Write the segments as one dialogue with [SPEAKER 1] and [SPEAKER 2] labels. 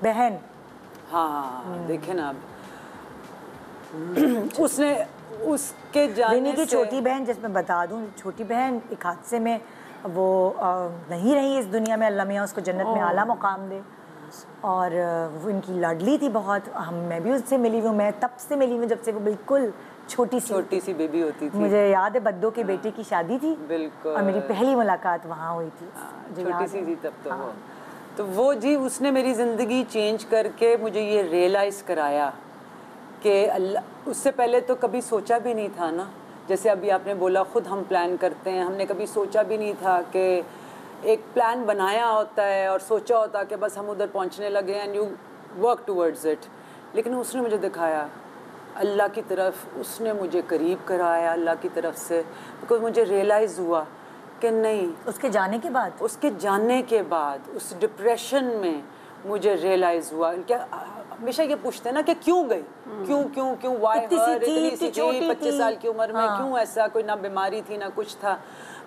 [SPEAKER 1] बहन।
[SPEAKER 2] हाँ देखे ना अब उसने उसके जाने
[SPEAKER 1] की
[SPEAKER 2] से
[SPEAKER 1] छोटी बहन, जिसमें बता दूं, छोटी बहन एक हादसे में वो नहीं रही इस दुनिया में, अल्लाह मियाँ उसको जन्नत में आला मुकाम दे। और वो इनकी लाडली थी बहुत। मैं भी उससे मिली हूँ, मैं तब से मिली हूँ जब से वो बिल्कुल छोटी सी बेबी होती थी। मुझे याद है बद्दो की बेटी की शादी थी, बिल्कुल, और मेरी पहली मुलाकात वहाँ हुई थी।
[SPEAKER 2] छोटी सी थी तब तो। हाँ। तो वो जी उसने मेरी ज़िंदगी चेंज करके मुझे ये रियलाइज़ कराया कि अल्लाह, उससे पहले तो कभी सोचा भी नहीं था ना, जैसे अभी आपने बोला खुद हम प्लान करते हैं, हमने कभी सोचा भी नहीं था कि एक प्लान बनाया होता है और सोचा होता कि बस हम उधर पहुंचने लगे and you work towards it. लेकिन उसने मुझे दिखाया अल्लाह की तरफ, उसने मुझे करीब कराया अल्लाह की तरफ से, बिकॉज मुझे रियलाइज़ हुआ कि नहीं, उसके जाने के बाद उस डिप्रेशन में मुझे रियलाइज़ हुआ। क्या हमेशा ये पूछते हैं ना कि क्यों गई, क्यों क्यों क्यों, वाई हर, इतनी सी थी 25 साल की उम्र में, क्यों ऐसा, कोई ना बीमारी थी ना कुछ था।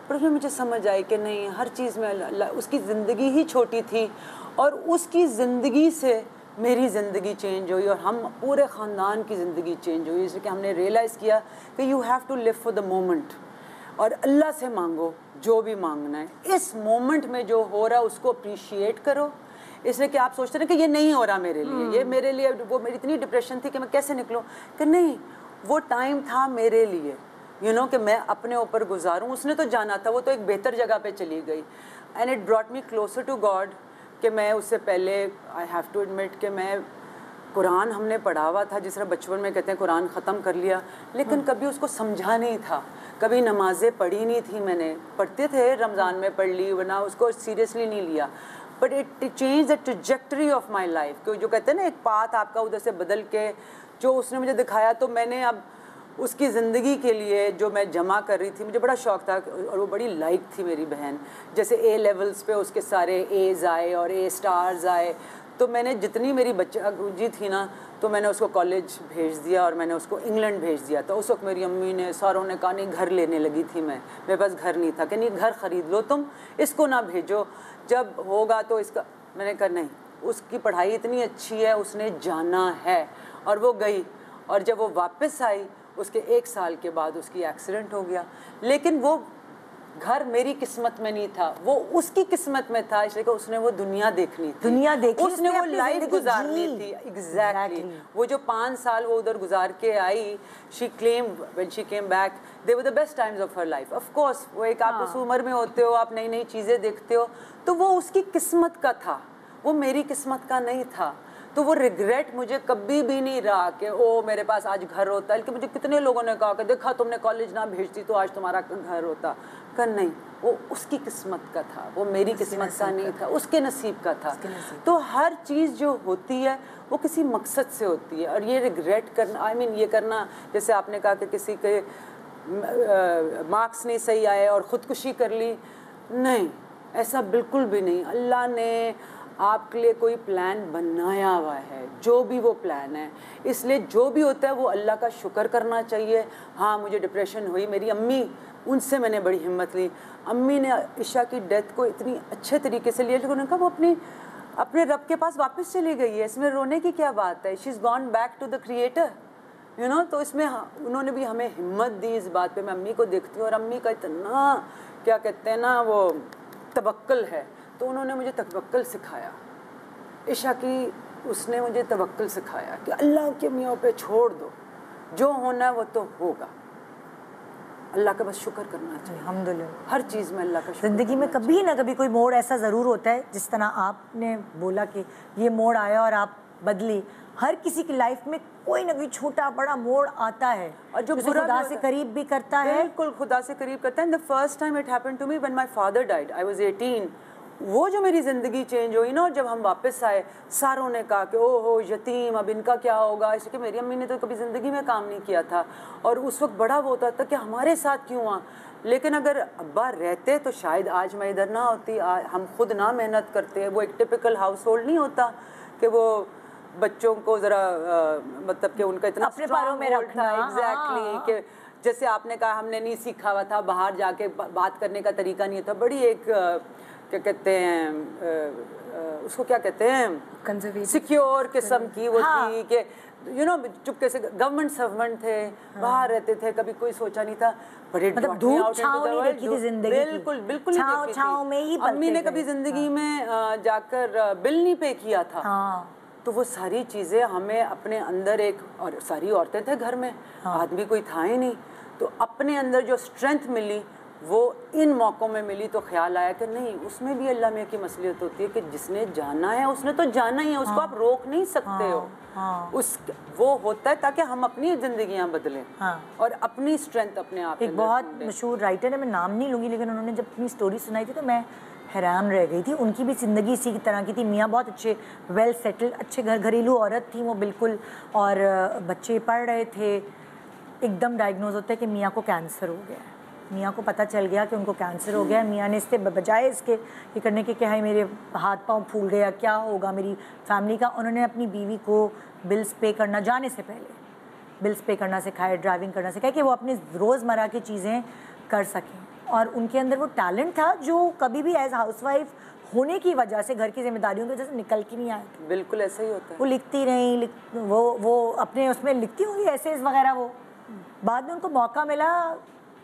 [SPEAKER 2] पर फिर मुझे समझ आई कि नहीं, हर चीज़ में अल्लाह, उसकी ज़िंदगी ही छोटी थी और उसकी ज़िंदगी से मेरी ज़िंदगी चेंज हुई और हम पूरे ख़ानदान की ज़िंदगी चेंज हुई। इसलिए कि हमने रियलाइज़ किया कि you have to live for the moment और अल्लाह से मांगो जो भी मांगना है, इस मोमेंट में जो हो रहा है उसको अप्रिशिएट करो। इसलिए कि आप सोचते हैं कि ये नहीं हो रहा मेरे लिए, ये मेरे लिए, वो मेरी इतनी डिप्रेशन थी कि मैं कैसे निकलूं, कि नहीं, वो टाइम था मेरे लिए, यू नो, कि मैं अपने ऊपर गुजारूं। उसने तो जाना था, वो तो एक बेहतर जगह पे चली गई and it brought me closer to God. कि मैं उससे पहले आई हैव टू एडमिट कि मैं कुरान हमने पढ़ा हुआ था, जिस तरह बचपन में कहते हैं कुरान ख़त्म कर लिया, लेकिन कभी उसको समझा नहीं था, कभी नमाज़ें पढ़ी नहीं थी मैंने, पढ़ते थे रमज़ान में पढ़ ली, वरना उसको सीरियसली नहीं लिया। But it change the trajectory of my life. जो कहते हैं ना एक पाथ आपका उधर से बदल के जो उसने मुझे दिखाया, तो मैंने अब उसकी ज़िंदगी के लिए जो मैं जमा कर रही थी, मुझे बड़ा शौक़ था और वो बड़ी लाइक थी मेरी बहन। जैसे ए लेवल्स पे उसके सारे एज़ आए और ए स्टार्स आए, तो मैंने जितनी मेरी बच्चा जी थी ना, तो मैंने उसको कॉलेज भेज दिया और मैंने उसको इंग्लैंड भेज दिया। तो उस वक्त मेरी अम्मी ने, सारों ने कहा नहीं, घर लेने लगी थी मैं, मेरे पास घर नहीं था, कि नहीं घर ख़रीद लो तुम, इसको ना भेजो, जब होगा तो इसका। मैंने कहा नहीं, उसकी पढ़ाई इतनी अच्छी है, उसने जाना है। और वो गई और जब वो वापस आई उसके 1 साल के बाद उसकी एक्सीडेंट हो गया। लेकिन वो घर मेरी किस्मत में नहीं था, वो उसकी किस्मत में था, इसलिए कि उसने वो दुनिया देखनी थी, उसने वो लाइफ गुजारनी थी। एग्जैक्टली वो जो 5 साल वो उधर गुजार के आई, she claim when she came back they were the best times of her life. Of course वो एक आप उस उम्र में होते हो, आप नई नई चीज़ें देखते हो, तो वो उसकी किस्मत का था, वो मेरी किस्मत का नहीं था। तो वो रिग्रेट मुझे कभी भी नहीं रहा कि ओ मेरे पास आज घर होता, बल्कि मुझे कितने लोगों ने कहा कि देखा तुमने कॉलेज ना भेजती तो आज तुम्हारा घर होता। कर नहीं, वो उसकी किस्मत का था, वो मेरी किस्मत का नहीं था, उसके नसीब का था। तो हर चीज़ जो होती है वो किसी मकसद से होती है। और ये रिग्रेट करना, आई मीन ये करना, जैसे आपने कहा कि किसी के मार्क्स नहीं सही आए और ख़ुदकुशी कर ली, नहीं, ऐसा बिल्कुल भी नहीं। अल्लाह ने आपके लिए कोई प्लान बनाया हुआ है, जो भी वो प्लान है, इसलिए जो भी होता है वो अल्लाह का शुक्र करना चाहिए। हाँ मुझे डिप्रेशन हुई, मेरी अम्मी, उनसे मैंने बड़ी हिम्मत ली। अम्मी ने ईशा की डेथ को इतनी अच्छे तरीके से लिया, लेकिन उन्होंने कहा वो अपने रब के पास वापस चली गई है, इसमें रोने की क्या बात है, she is gone back to the creator, you know. तो इसमें उन्होंने भी हमें हिम्मत दी इस बात पे। मैं अम्मी को देखती हूँ और अम्मी का इतना, क्या कहते हैं ना, वो तवक्कल है, तो उन्होंने मुझे तवक्कल सिखाया। ईशा की उसने मुझे तवक्कल सिखाया कि अल्लाह के मियाँ पे छोड़ दो, जो होना है वो तो होगा, अल्लाह का बस शुक्र करना चाहिए। अल्हम्दुलिल्लाह हर चीज़ में अल्लाह का शुक्र। ज़िंदगी में कभी ना कभी कोई मोड़ ऐसा ज़रूर होता है, जिस तरह आपने बोला कि ये मोड़ आया और आप बदली। हर किसी की लाइफ में कोई ना कोई छोटा बड़ा मोड़ आता है और जो खुदा से करीब भी करता है। बिल्कुल खुदा से करीब करता है। The first time it happened to me when my father died, I was 18। वो जो मेरी ज़िंदगी चेंज हुई ना, और जब हम वापस आए, सारों ने कहा कि ओहो यतीम, अब इनका क्या होगा, इसलिए कि मेरी अम्मी ने तो कभी ज़िंदगी में काम नहीं किया था और उस वक्त बड़ा वो होता था कि हमारे साथ क्यों हुआ। लेकिन अगर अब्बा रहते तो शायद आज मैं इधर ना होती, हम खुद ना मेहनत करते। वो एक टिपिकल हाउस होल्ड नहीं होता कि वो बच्चों को ज़रा मतलब कि उनका इतना
[SPEAKER 1] अपने पैरों में रखना।
[SPEAKER 2] एग्जैक्टली कि जैसे आपने कहा हमने नहीं सीखा हुआ था, बाहर जाके बात करने का तरीका नहीं था, बड़ी एक क्या कहते हैं उसको क्या कहते हैं, सिक्योर किस्म की वो थी कि चुपके से गवर्नमेंट सर्वेंट थे, बाहर रहते थे, कभी कोई सोचा नहीं था। बड़े
[SPEAKER 1] मतलब धूप छाँव नहीं देखी थी जिंदगी की।
[SPEAKER 2] बिल्कुल बिल्कुल नहीं देखी
[SPEAKER 1] छाँव में ही
[SPEAKER 2] थी। अम्मी ने कभी जिंदगी में जाकर बिल नहीं पे किया था। तो वो सारी चीज़ें हमें अपने अंदर और सारी औरतें थे घर में, आदमी कोई था ही नहीं, तो अपने अंदर जो स्ट्रेंथ मिली वो इन मौक़ों में मिली। तो ख्याल आया कि नहीं, उसमें भी अल्लाह में की मसलियत होती है कि जिसने जाना है उसने तो जाना ही है, उसको आप रोक नहीं सकते हो। वो होता है ताकि हम अपनी जिंदगियां बदलें और अपनी स्ट्रेंथ अपने आप।
[SPEAKER 1] एक बहुत मशहूर राइटर है, मैं नाम नहीं लूँगी, लेकिन उन्होंने जब अपनी स्टोरी सुनाई थी तो मैं हैरान रह गई थी। उनकी भी ज़िंदगी इसी की तरह की थी। मियाँ बहुत अच्छे वेल सेटल्ड अच्छे घरेलू औरत थी वो बिल्कुल, और बच्चे पढ़ रहे थे। एकदम डायग्नोज होता है कि मियाँ को कैंसर हो गया है। मियाँ को पता चल गया कि उनको कैंसर हो गया है। मियाँ ने इससे बजाय इसके ये करने के कि हाय मेरे हाथ पाँव फूल गया, क्या होगा मेरी फैमिली का, उन्होंने अपनी बीवी को बिल्स पे करना, जाने से पहले बिल्स पे करना सिखाया, ड्राइविंग करना सिखाया कि वो अपनी रोज़मर्रा की चीज़ें कर सकें। और उनके अंदर वो टैलेंट था जो कभी भी एज हाउसवाइफ होने की वजह से, घर की जिम्मेदारियों की वजह से निकल के नहीं आया।
[SPEAKER 2] बिल्कुल ऐसा ही होता है।
[SPEAKER 1] वो लिखती रहीं, वो अपने उसमें लिखती होंगी एसेज वगैरह। वो बाद में उनको मौका मिला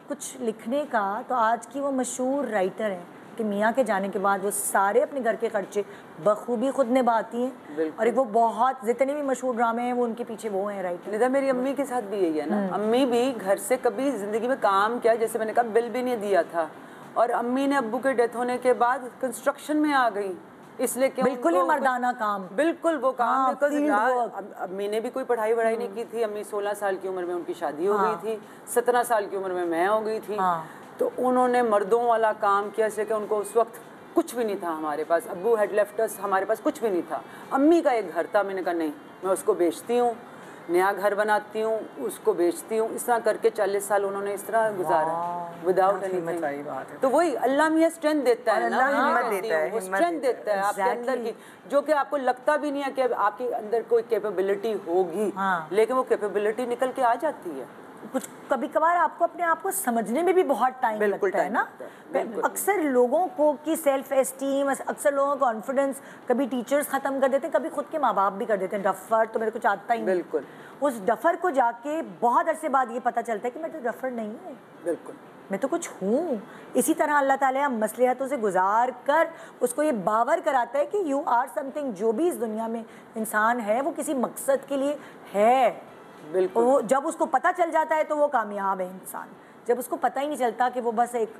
[SPEAKER 1] कुछ लिखने का, तो आज की वो मशहूर राइटर है कि मियाँ के जाने के बाद वो सारे अपने घर के खर्चे बखूबी खुद निभाती हैं। और एक वो बहुत जितने भी मशहूर ड्रामे हैं वो उनके पीछे वो हैं राइटर।
[SPEAKER 2] निदा, मेरी अम्मी के साथ भी यही है ना। अम्मी भी घर से कभी ज़िंदगी में काम किया, जैसे मैंने कहा, बिल भी नहीं दिया था। और अम्मी ने अब्बू के डेथ होने के बाद कंस्ट्रक्शन में आ गई, इसलिए कि
[SPEAKER 1] बिल्कुल ही मर्दाना काम,
[SPEAKER 2] बिल्कुल वो काम। अम्मी ने भी कोई पढ़ाई वढ़ाई नहीं की थी। अम्मी 16 साल की उम्र में उनकी शादी हो गई थी, 17 साल की उम्र में मैं हो गई थी। तो उन्होंने मर्दों वाला काम किया, इसलिए कि उनको उस वक्त कुछ भी नहीं था हमारे पास। अब्बू हैड लेफ्ट अस, हमारे पास कुछ भी नहीं था। अम्मी का एक घर था, मैंने कहा नहीं, मैं उसको बेचती हूँ, नया घर बनाती हूँ, उसको बेचती हूँ। इस तरह करके 40 साल उन्होंने इस तरह गुजारा विदाउट एनीथिंग। तो वही अल्लाह में स्ट्रेंथ देता है ना, हिम्मत देता है, वो स्ट्रेंथ देता है आपके अंदर की, जो कि आपको लगता भी नहीं है कि आपके अंदर कोई कैपेबिलिटी होगी, लेकिन वो कैपेबिलिटी निकल के आ जाती है।
[SPEAKER 1] कुछ कभी कभार आपको अपने आप को समझने में भी बहुत टाइम लगता है ना। अक्सर लोगों को की सेल्फ एस्टीम, अक्सर लोगों का कॉन्फिडेंस कभी टीचर्स ख़त्म कर देते हैं, कभी खुद के माँ बाप भी कर देते हैं। डफर तो मेरे को चाहता ही नहीं।
[SPEAKER 2] बिल्कुल।
[SPEAKER 1] उस डफर को जाके बहुत अरसे बाद ये पता चलता है कि मैं तो डफर नहीं हूँ,
[SPEAKER 2] बिल्कुल
[SPEAKER 1] मैं तो कुछ हूँ। इसी तरह अल्लाह ताला मसलिहतों से गुजार कर उसको ये बावर कराता है कि यू आर समथिंग। जो भी इस दुनिया में इंसान है वो किसी मकसद के लिए है।
[SPEAKER 2] बिल्कुल।
[SPEAKER 1] वो जब उसको पता चल जाता है तो वो कामयाब है इंसान। जब उसको पता ही नहीं चलता कि वो बस एक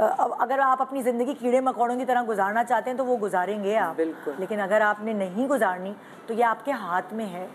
[SPEAKER 1] अगर आप अपनी ज़िंदगी कीड़े मकोड़ों की तरह गुजारना चाहते हैं तो वो गुजारेंगे आप, लेकिन अगर आपने नहीं गुजारनी तो ये आपके हाथ में है।